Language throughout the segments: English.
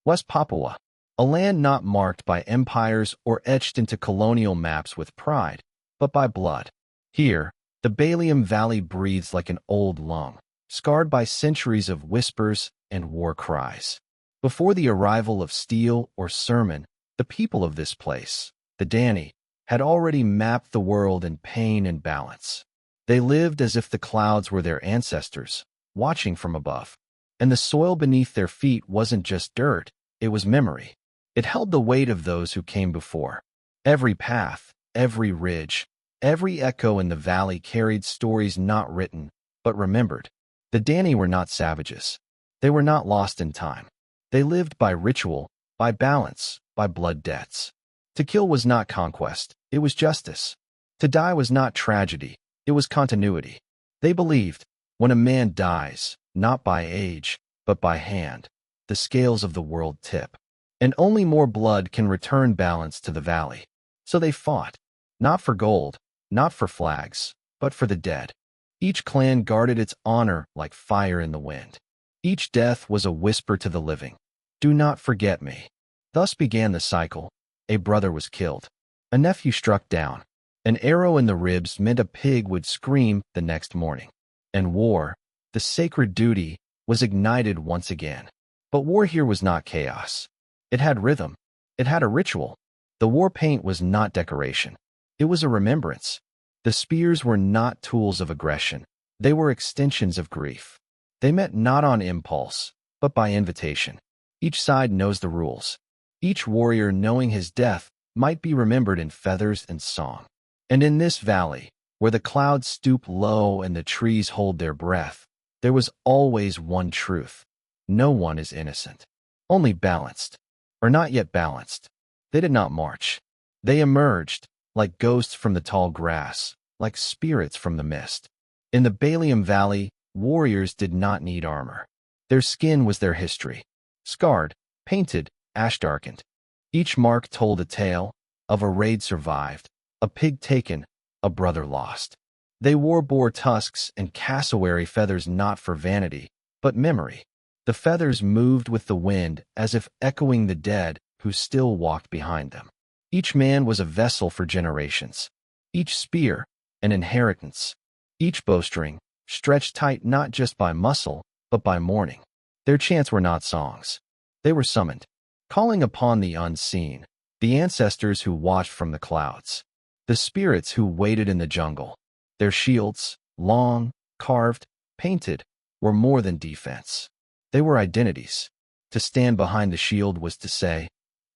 West Papua, a land not marked by empires or etched into colonial maps with pride, but by blood. Here, the Balium Valley breathes like an old lung, scarred by centuries of whispers and war cries. Before the arrival of steel or sermon, the people of this place, the Dani, had already mapped the world in pain and balance. They lived as if the clouds were their ancestors, watching from above. And the soil beneath their feet wasn't just dirt, it was memory. It held the weight of those who came before. Every path, every ridge, every echo in the valley carried stories not written, but remembered. The Dani were not savages. They were not lost in time. They lived by ritual, by balance, by blood debts. To kill was not conquest, it was justice. To die was not tragedy, it was continuity. They believed, when a man dies, not by age, but by hand, the scales of the world tip. And only more blood can return balance to the valley. So they fought, not for gold, not for flags, but for the dead. Each clan guarded its honor like fire in the wind. Each death was a whisper to the living. Do not forget me. Thus began the cycle. A brother was killed. A nephew struck down. An arrow in the ribs meant a pig would scream the next morning. And war, the sacred duty, was ignited once again. But war here was not chaos. It had rhythm. It had a ritual. The war paint was not decoration. It was a remembrance. The spears were not tools of aggression. They were extensions of grief. They met not on impulse, but by invitation. Each side knows the rules. Each warrior, knowing his death, might be remembered in feathers and song. And in this valley, where the clouds stoop low and the trees hold their breath, there was always one truth. No one is innocent. Only balanced, or not yet balanced. They did not march. They emerged, like ghosts from the tall grass, like spirits from the mist. In the Balium Valley, warriors did not need armor. Their skin was their history. Scarred, painted, ash-darkened. Each mark told a tale of a raid survived, a pig taken, a brother lost. They wore boar tusks and cassowary feathers not for vanity, but memory. The feathers moved with the wind as if echoing the dead who still walked behind them. Each man was a vessel for generations. Each spear, an inheritance. Each bowstring, stretched tight not just by muscle, but by mourning. Their chants were not songs. They were summoned, calling upon the unseen, the ancestors who watched from the clouds, the spirits who waited in the jungle. Their shields, long, carved, painted, were more than defense. They were identities. To stand behind the shield was to say,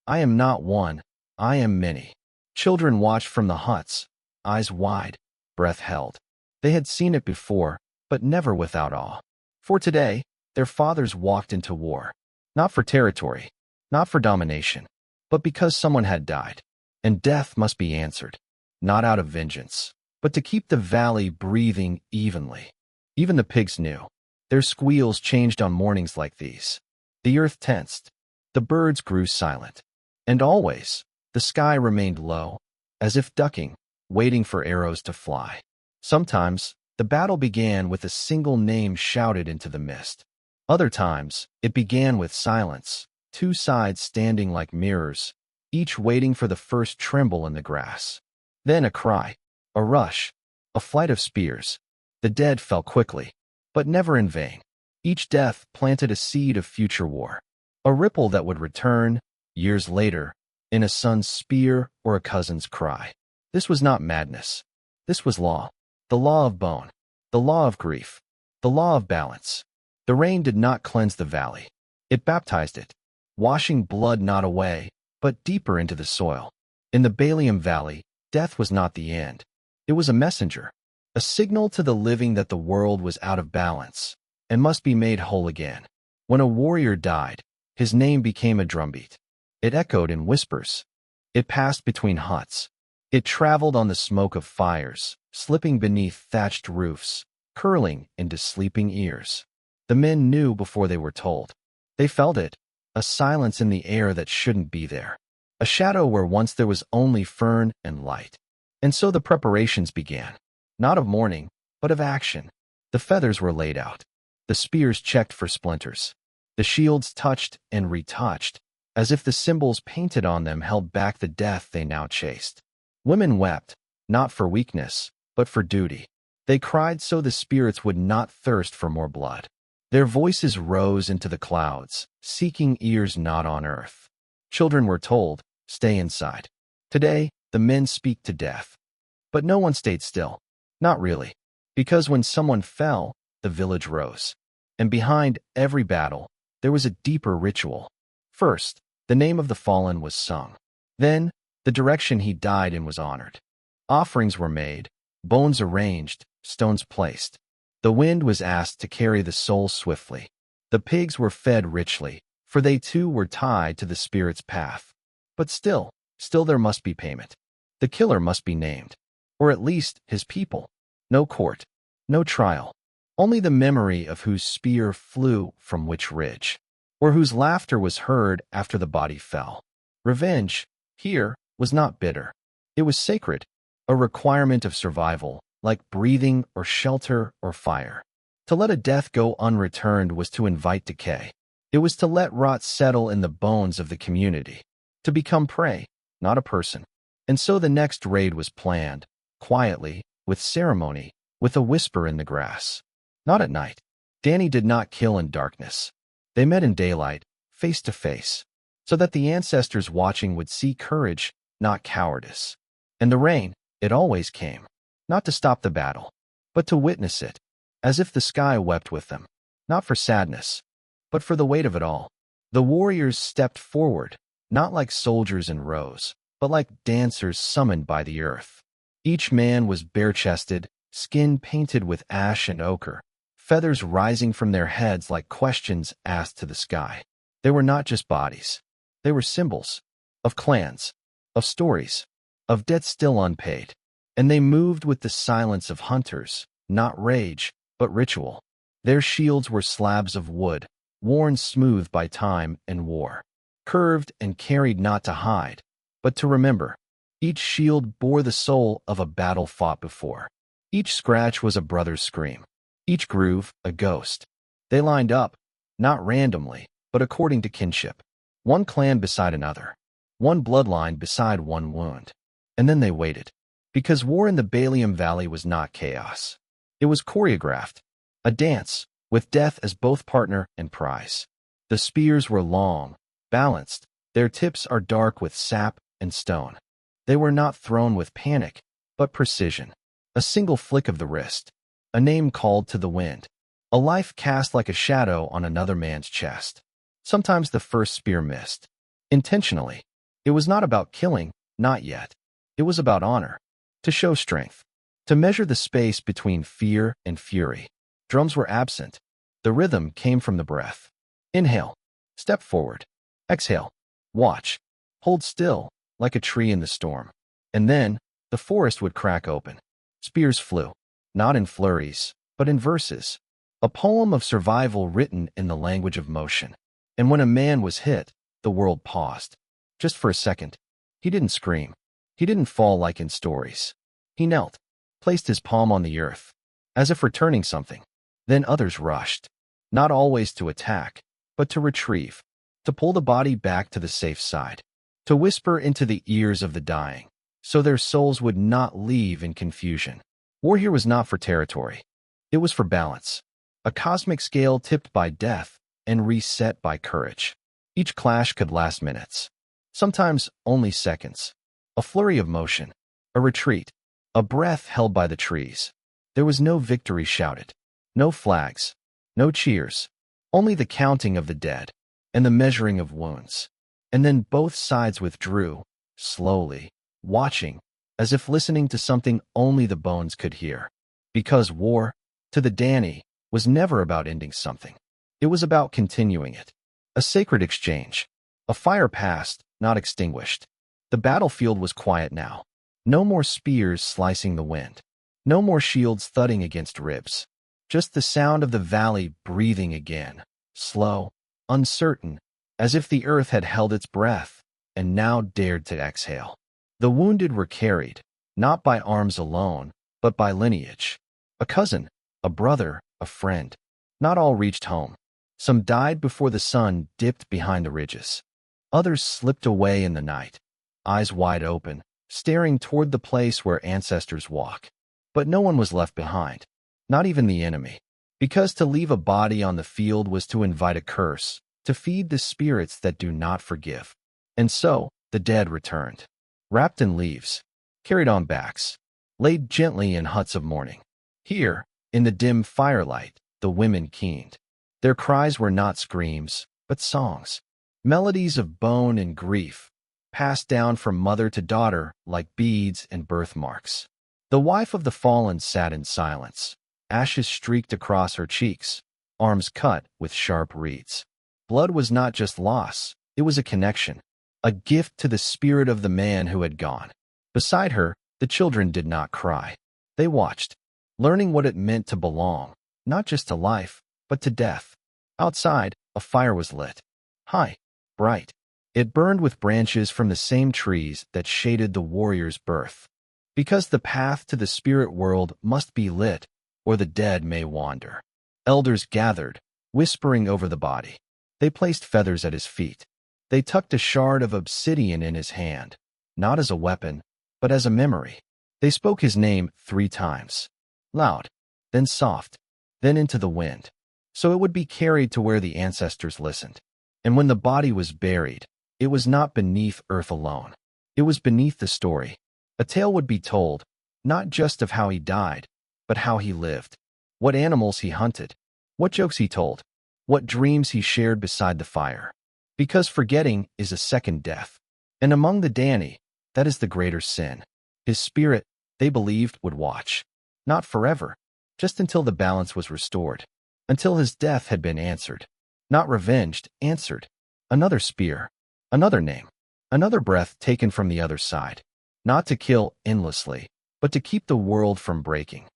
I am not one, I am many. Children watched from the huts, eyes wide, breath held. They had seen it before, but never without awe. For today, their fathers walked into war, not for territory, not for domination, but because someone had died, and death must be answered, not out of vengeance, but to keep the valley breathing evenly. Even the pigs knew. Their squeals changed on mornings like these. The earth tensed. The birds grew silent. And always, the sky remained low, as if ducking, waiting for arrows to fly. Sometimes, the battle began with a single name shouted into the mist. Other times, it began with silence, two sides standing like mirrors, each waiting for the first tremble in the grass. Then a cry, a rush, a flight of spears. The dead fell quickly, but never in vain. Each death planted a seed of future war, a ripple that would return, years later, in a son's spear or a cousin's cry. This was not madness. This was law. The law of bone. The law of grief. The law of balance. The rain did not cleanse the valley. It baptized it, washing blood not away, but deeper into the soil. In the Balium Valley, death was not the end. It was a messenger, a signal to the living that the world was out of balance and must be made whole again. When a warrior died, his name became a drumbeat. It echoed in whispers. It passed between huts. It traveled on the smoke of fires, slipping beneath thatched roofs, curling into sleeping ears. The men knew before they were told. They felt it, a silence in the air that shouldn't be there, a shadow where once there was only fern and light. And so the preparations began, not of mourning, but of action. The feathers were laid out. The spears checked for splinters. The shields touched and retouched, as if the symbols painted on them held back the death they now chased. Women wept, not for weakness, but for duty. They cried so the spirits would not thirst for more blood. Their voices rose into the clouds, seeking ears not on earth. Children were told, "Stay inside." Today, the men speak to death. But no one stayed still. Not really. Because when someone fell, the village rose. And behind every battle, there was a deeper ritual. First, the name of the fallen was sung. Then, the direction he died in was honored. Offerings were made, bones arranged, stones placed. The wind was asked to carry the soul swiftly. The pigs were fed richly, for they too were tied to the spirit's path. But still there must be payment. The killer must be named, or at least his people. No court, no trial, only the memory of whose spear flew from which ridge, or whose laughter was heard after the body fell. Revenge, here, was not bitter. It was sacred, a requirement of survival, like breathing or shelter or fire. To let a death go unreturned was to invite decay. It was to let rot settle in the bones of the community, to become prey, not a person. And so the next raid was planned, quietly, with ceremony, with a whisper in the grass. Not at night. Danny did not kill in darkness. They met in daylight, face to face, so that the ancestors watching would see courage, not cowardice. And the rain, it always came, not to stop the battle, but to witness it, as if the sky wept with them, not for sadness, but for the weight of it all. The warriors stepped forward, not like soldiers in rows, but like dancers summoned by the earth. Each man was bare-chested, skin painted with ash and ochre, feathers rising from their heads like questions asked to the sky. They were not just bodies. They were symbols of clans, of stories, of debts still unpaid. And they moved with the silence of hunters, not rage, but ritual. Their shields were slabs of wood, worn smooth by time and war, curved and carried not to hide, but to remember. Each shield bore the soul of a battle fought before. Each scratch was a brother's scream. Each groove, a ghost. They lined up, not randomly, but according to kinship. One clan beside another. One bloodline beside one wound. And then they waited. Because war in the Balium Valley was not chaos. It was choreographed. A dance, with death as both partner and prize. The spears were long, balanced. Their tips are dark with sap and stone. They were not thrown with panic, but precision. A single flick of the wrist. A name called to the wind. A life cast like a shadow on another man's chest. Sometimes the first spear missed. Intentionally. It was not about killing, not yet. It was about honor. To show strength. To measure the space between fear and fury. Drums were absent. The rhythm came from the breath. Inhale. Step forward. Exhale. Watch. Hold still, like a tree in the storm. And then, the forest would crack open. Spears flew. Not in flurries, but in verses. A poem of survival written in the language of motion. And when a man was hit, the world paused. Just for a second. He didn't scream. He didn't fall like in stories. He knelt, placed his palm on the earth, as if returning something. Then others rushed, not always to attack, but to retrieve, to pull the body back to the safe side, to whisper into the ears of the dying, so their souls would not leave in confusion. War here was not for territory. It was for balance, a cosmic scale tipped by death and reset by courage. Each clash could last minutes, sometimes only seconds. A flurry of motion, a retreat, a breath held by the trees. There was no victory shouted, no flags, no cheers, only the counting of the dead and the measuring of wounds. And then both sides withdrew, slowly, watching, as if listening to something only the bones could hear. Because war, to the Danny, was never about ending something. It was about continuing it. A sacred exchange. A fire passed, not extinguished. The battlefield was quiet now. No more spears slicing the wind. No more shields thudding against ribs. Just the sound of the valley breathing again, slow, uncertain, as if the earth had held its breath and now dared to exhale. The wounded were carried, not by arms alone, but by lineage. A cousin, a brother, a friend. Not all reached home. Some died before the sun dipped behind the ridges. Others slipped away in the night, eyes wide open, staring toward the place where ancestors walk. But no one was left behind, not even the enemy, because to leave a body on the field was to invite a curse, to feed the spirits that do not forgive. And so the dead returned, wrapped in leaves, carried on backs, laid gently in huts of mourning. Here, in the dim firelight, the women keened. Their cries were not screams, but songs, melodies of bone and grief, passed down from mother to daughter like beads and birthmarks. The wife of the fallen sat in silence, ashes streaked across her cheeks, arms cut with sharp reeds. Blood was not just loss, it was a connection, a gift to the spirit of the man who had gone. Beside her, the children did not cry. They watched, learning what it meant to belong, not just to life, but to death. Outside, a fire was lit. High, bright. It burned with branches from the same trees that shaded the warrior's birth. Because the path to the spirit world must be lit, or the dead may wander. Elders gathered, whispering over the body. They placed feathers at his feet. They tucked a shard of obsidian in his hand, not as a weapon, but as a memory. They spoke his name 3 times, loud, then soft, then into the wind, so it would be carried to where the ancestors listened. And when the body was buried, it was not beneath earth alone. It was beneath the story. A tale would be told, not just of how he died, but how he lived, what animals he hunted, what jokes he told, what dreams he shared beside the fire. Because forgetting is a second death. And among the Dani, that is the greater sin. His spirit, they believed, would watch. Not forever, just until the balance was restored. Until his death had been answered. Not revenged, answered. Another spear, another name, another breath taken from the other side. Not to kill endlessly, but to keep the world from breaking.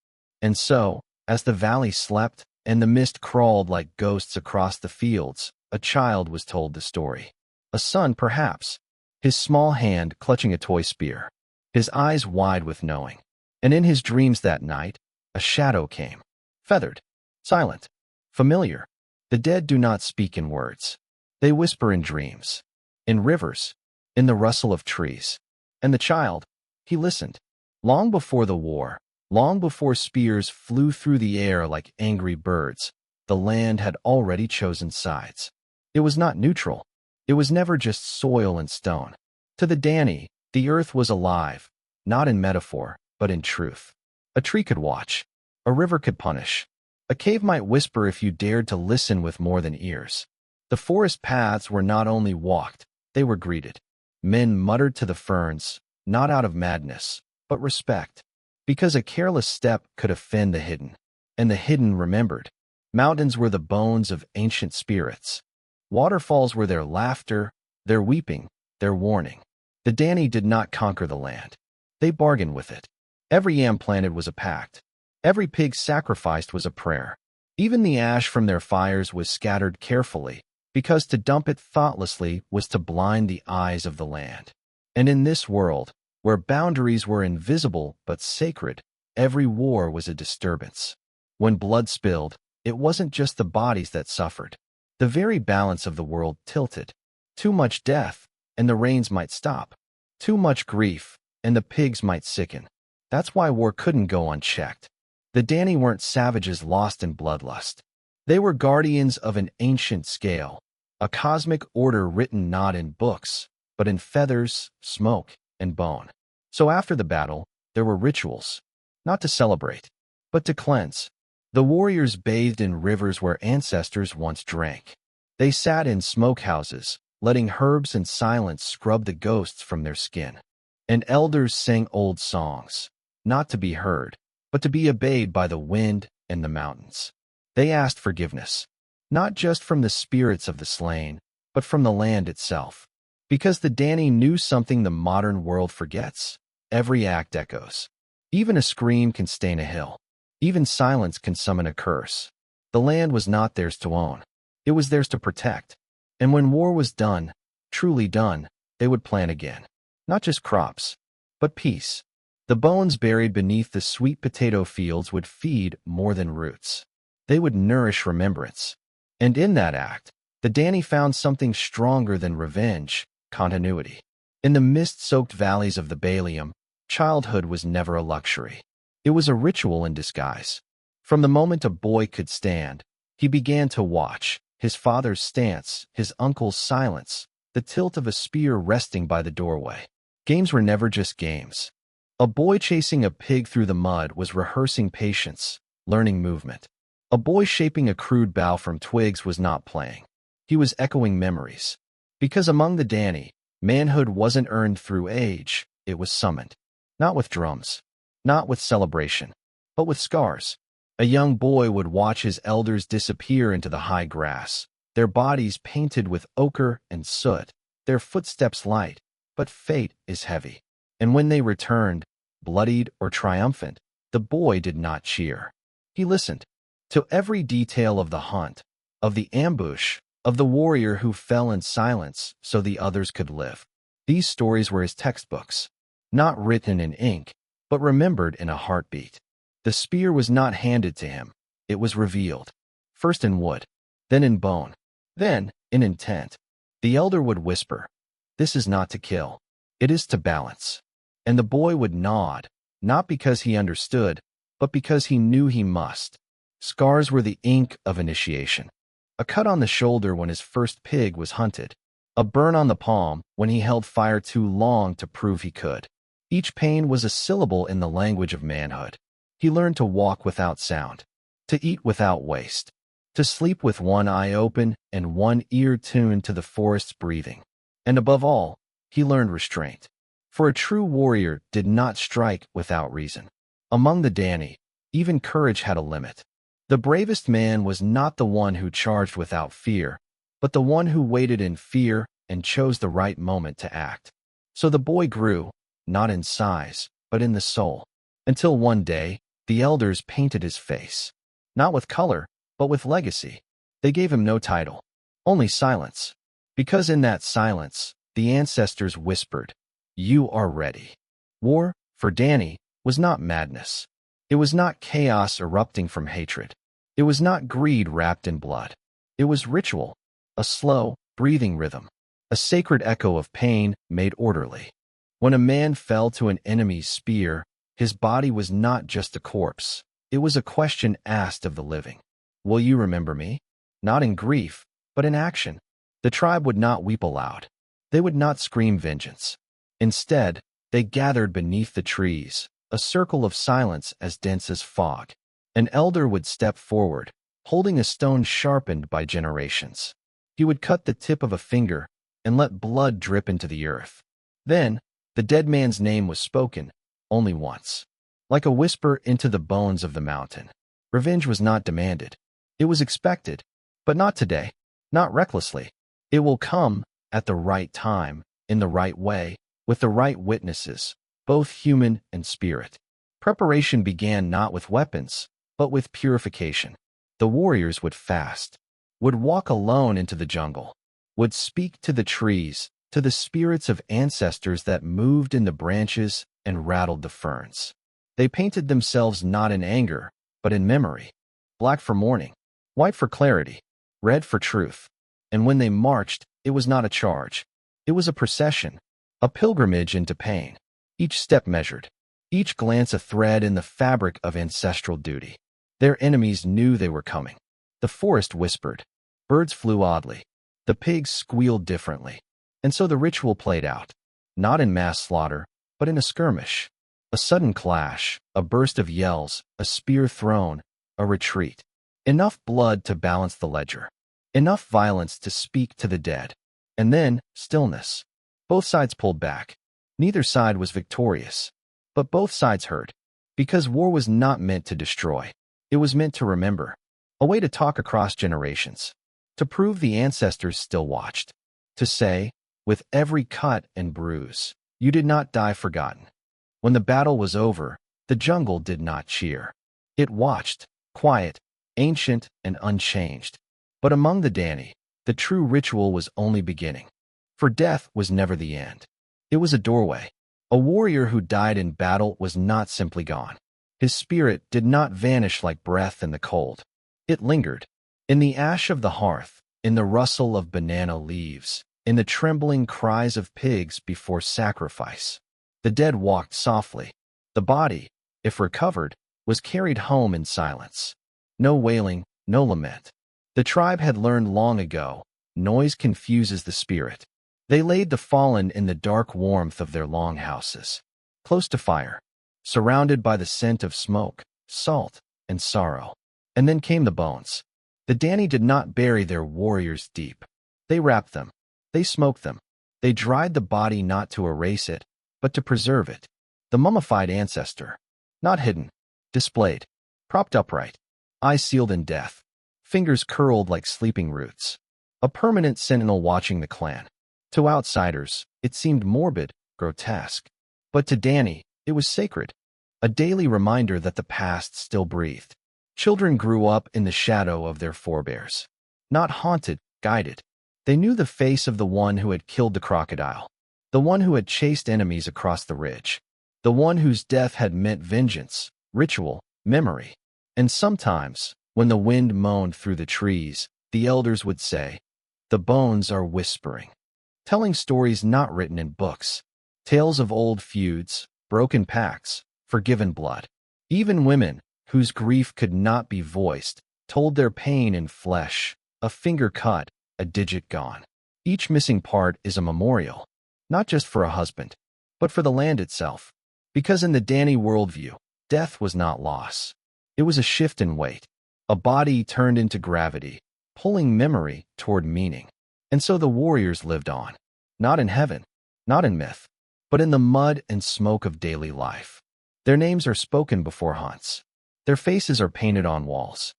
And so, as the valley slept and the mist crawled like ghosts across the fields, a child was told the story. A son, perhaps, his small hand clutching a toy spear, his eyes wide with knowing. And in his dreams that night, a shadow came, feathered, silent, familiar. The dead do not speak in words. They whisper in dreams, in rivers, in the rustle of trees. And the child, he listened. Long before the war, long before spears flew through the air like angry birds, the land had already chosen sides. It was not neutral. It was never just soil and stone. To the Dani, the earth was alive, not in metaphor, but in truth. A tree could watch. A river could punish. A cave might whisper if you dared to listen with more than ears. The forest paths were not only walked, they were greeted. Men muttered to the ferns, not out of madness, but respect. Because a careless step could offend the hidden, and the hidden remembered. Mountains were the bones of ancient spirits. Waterfalls were their laughter, their weeping, their warning. The Dani did not conquer the land. They bargained with it. Every yam planted was a pact. Every pig sacrificed was a prayer. Even the ash from their fires was scattered carefully, because to dump it thoughtlessly was to blind the eyes of the land. And in this world, where boundaries were invisible but sacred, every war was a disturbance. When blood spilled, it wasn't just the bodies that suffered. The very balance of the world tilted. Too much death, and the rains might stop. Too much grief, and the pigs might sicken. That's why war couldn't go unchecked. The Dani weren't savages lost in bloodlust. They were guardians of an ancient scale, a cosmic order written not in books, but in feathers, smoke, and bone. So after the battle, there were rituals, not to celebrate, but to cleanse. The warriors bathed in rivers where ancestors once drank. They sat in smokehouses, letting herbs and silence scrub the ghosts from their skin. And elders sang old songs, not to be heard, but to be obeyed by the wind and the mountains. They asked forgiveness, not just from the spirits of the slain, but from the land itself. Because the Dani knew something the modern world forgets. Every act echoes. Even a scream can stain a hill. Even silence can summon a curse. The land was not theirs to own. It was theirs to protect. And when war was done, truly done, they would plant again. Not just crops, but peace. The bones buried beneath the sweet potato fields would feed more than roots. They would nourish remembrance. And in that act, the Dani found something stronger than revenge: continuity. In the mist-soaked valleys of the Balium, childhood was never a luxury. It was a ritual in disguise. From the moment a boy could stand, he began to watch his father's stance, his uncle's silence, the tilt of a spear resting by the doorway. Games were never just games. A boy chasing a pig through the mud was rehearsing patience, learning movement. A boy shaping a crude bow from twigs was not playing. He was echoing memories. Because among the Dani, manhood wasn't earned through age, it was summoned. Not with drums, not with celebration, but with scars. A young boy would watch his elders disappear into the high grass, their bodies painted with ochre and soot, their footsteps light, but fate is heavy. And when they returned, bloodied or triumphant, the boy did not cheer. He listened to every detail of the hunt, of the ambush, of the warrior who fell in silence so the others could live. These stories were his textbooks, not written in ink, but remembered in a heartbeat. The spear was not handed to him, it was revealed, first in wood, then in bone, then in intent. The elder would whisper, "This is not to kill, it is to balance." And the boy would nod, not because he understood, but because he knew he must. Scars were the ink of initiation. A cut on the shoulder when his first pig was hunted, a burn on the palm when he held fire too long to prove he could. Each pain was a syllable in the language of manhood. He learned to walk without sound, to eat without waste, to sleep with one eye open and one ear tuned to the forest's breathing. And above all, he learned restraint. For a true warrior did not strike without reason. Among the Dani, even courage had a limit. The bravest man was not the one who charged without fear, but the one who waited in fear and chose the right moment to act. So the boy grew, not in size, but in the soul, until one day, the elders painted his face. Not with color, but with legacy. They gave him no title, only silence. Because in that silence, the ancestors whispered, "You are ready." War, for Dani, was not madness. It was not chaos erupting from hatred. It was not greed wrapped in blood. It was ritual, a slow, breathing rhythm, a sacred echo of pain made orderly. When a man fell to an enemy's spear, his body was not just a corpse. It was a question asked of the living. "Will you remember me?" Not in grief, but in action. The tribe would not weep aloud. They would not scream vengeance. Instead, they gathered beneath the trees, a circle of silence as dense as fog. An elder would step forward, holding a stone sharpened by generations. He would cut the tip of a finger and let blood drip into the earth. Then, the dead man's name was spoken, only once, like a whisper into the bones of the mountain. Revenge was not demanded. It was expected, but not today, not recklessly. It will come at the right time, in the right way, with the right witnesses, both human and spirit. Preparation began not with weapons, but with purification. The warriors would fast, would walk alone into the jungle, would speak to the trees, to the spirits of ancestors that moved in the branches and rattled the ferns. They painted themselves not in anger, but in memory. Black for mourning, white for clarity, red for truth. And when they marched, it was not a charge. It was a procession, a pilgrimage into pain. Each step measured, each glance a thread in the fabric of ancestral duty. Their enemies knew they were coming. The forest whispered. Birds flew oddly. The pigs squealed differently. And so the ritual played out, not in mass slaughter, but in a skirmish. A sudden clash, a burst of yells, a spear thrown, a retreat. Enough blood to balance the ledger. Enough violence to speak to the dead. And then, stillness. Both sides pulled back. Neither side was victorious. But both sides hurt. Because war was not meant to destroy. It was meant to remember. A way to talk across generations. To prove the ancestors still watched. To say, with every cut and bruise, you did not die forgotten. When the battle was over, the jungle did not cheer. It watched, quiet, ancient, and unchanged. But among the Dani, the true ritual was only beginning. For death was never the end. It was a doorway. A warrior who died in battle was not simply gone. His spirit did not vanish like breath in the cold. It lingered. In the ash of the hearth, in the rustle of banana leaves, in the trembling cries of pigs before sacrifice, the dead walked softly. The body, if recovered, was carried home in silence. No wailing, no lament. The tribe had learned long ago, noise confuses the spirit. They laid the fallen in the dark warmth of their longhouses, close to fire, surrounded by the scent of smoke, salt, and sorrow. And then came the bones. The Dani did not bury their warriors deep. They wrapped them. They smoked them. They dried the body not to erase it, but to preserve it. The mummified ancestor, not hidden, displayed, propped upright, eyes sealed in death, fingers curled like sleeping roots. A permanent sentinel watching the clan. To outsiders, it seemed morbid, grotesque. But to Dani, it was sacred, a daily reminder that the past still breathed. Children grew up in the shadow of their forebears. Not haunted, guided. They knew the face of the one who had killed the crocodile, the one who had chased enemies across the ridge, the one whose death had meant vengeance, ritual, memory. And sometimes, when the wind moaned through the trees, the elders would say, "The bones are whispering," telling stories not written in books, tales of old feuds, broken pacts, forgiven blood. Even women, whose grief could not be voiced, told their pain in flesh, a finger cut, a digit gone. Each missing part is a memorial, not just for a husband, but for the land itself. Because in the Dani worldview, death was not loss. It was a shift in weight, a body turned into gravity, pulling memory toward meaning. And so the warriors lived on, not in heaven, not in myth, but in the mud and smoke of daily life. Their names are spoken before hunts. Their faces are painted on walls,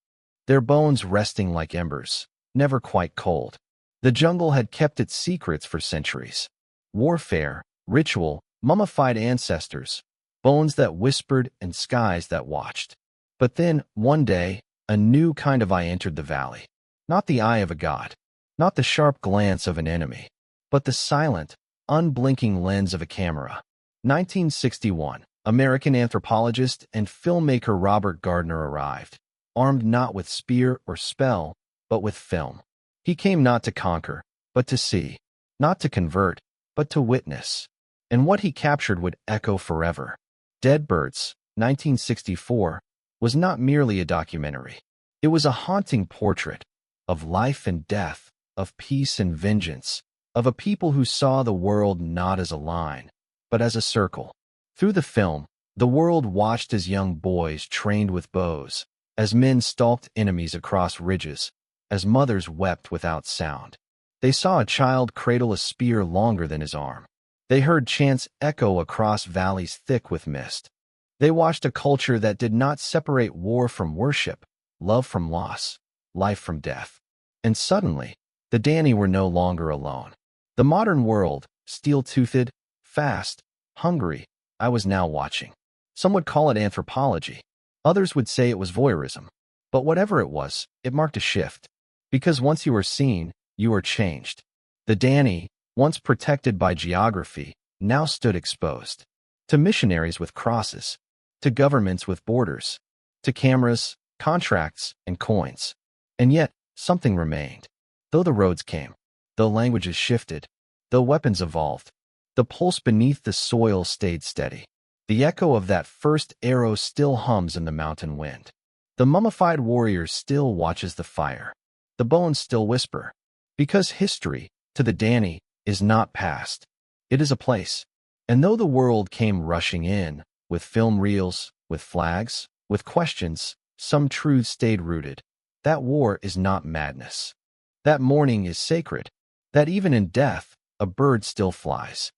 their bones resting like embers, never quite cold. The jungle had kept its secrets for centuries. Warfare, ritual, mummified ancestors, bones that whispered and skies that watched. But then, one day, a new kind of eye entered the valley. Not the eye of a god, not the sharp glance of an enemy, but the silent, unblinking lens of a camera. 1961. American anthropologist and filmmaker Robert Gardner arrived, armed not with spear or spell, but with film. He came not to conquer, but to see, not to convert, but to witness. And what he captured would echo forever. Dead Birds, 1964, was not merely a documentary. It was a haunting portrait of life and death, of peace and vengeance, of a people who saw the world not as a line, but as a circle. Through the film, the world watched as young boys trained with bows, as men stalked enemies across ridges, as mothers wept without sound. They saw a child cradle a spear longer than his arm. They heard chants echo across valleys thick with mist. They watched a culture that did not separate war from worship, love from loss, life from death. And suddenly, the Dani were no longer alone. The modern world, steel-toothed, fast, hungry, I was now watching. Some would call it anthropology. Others would say it was voyeurism. But whatever it was, it marked a shift. Because once you were seen, you were changed. The Dani, once protected by geography, now stood exposed. To missionaries with crosses, to governments with borders, to cameras, contracts, and coins. And yet, something remained. Though the roads came, though languages shifted, though weapons evolved, the pulse beneath the soil stayed steady. The echo of that first arrow still hums in the mountain wind. The mummified warrior still watches the fire. The bones still whisper. Because history, to the Dani, is not past. It is a place. And though the world came rushing in, with film reels, with flags, with questions, some truths stayed rooted. That war is not madness. That mourning is sacred. That even in death, a bird still flies.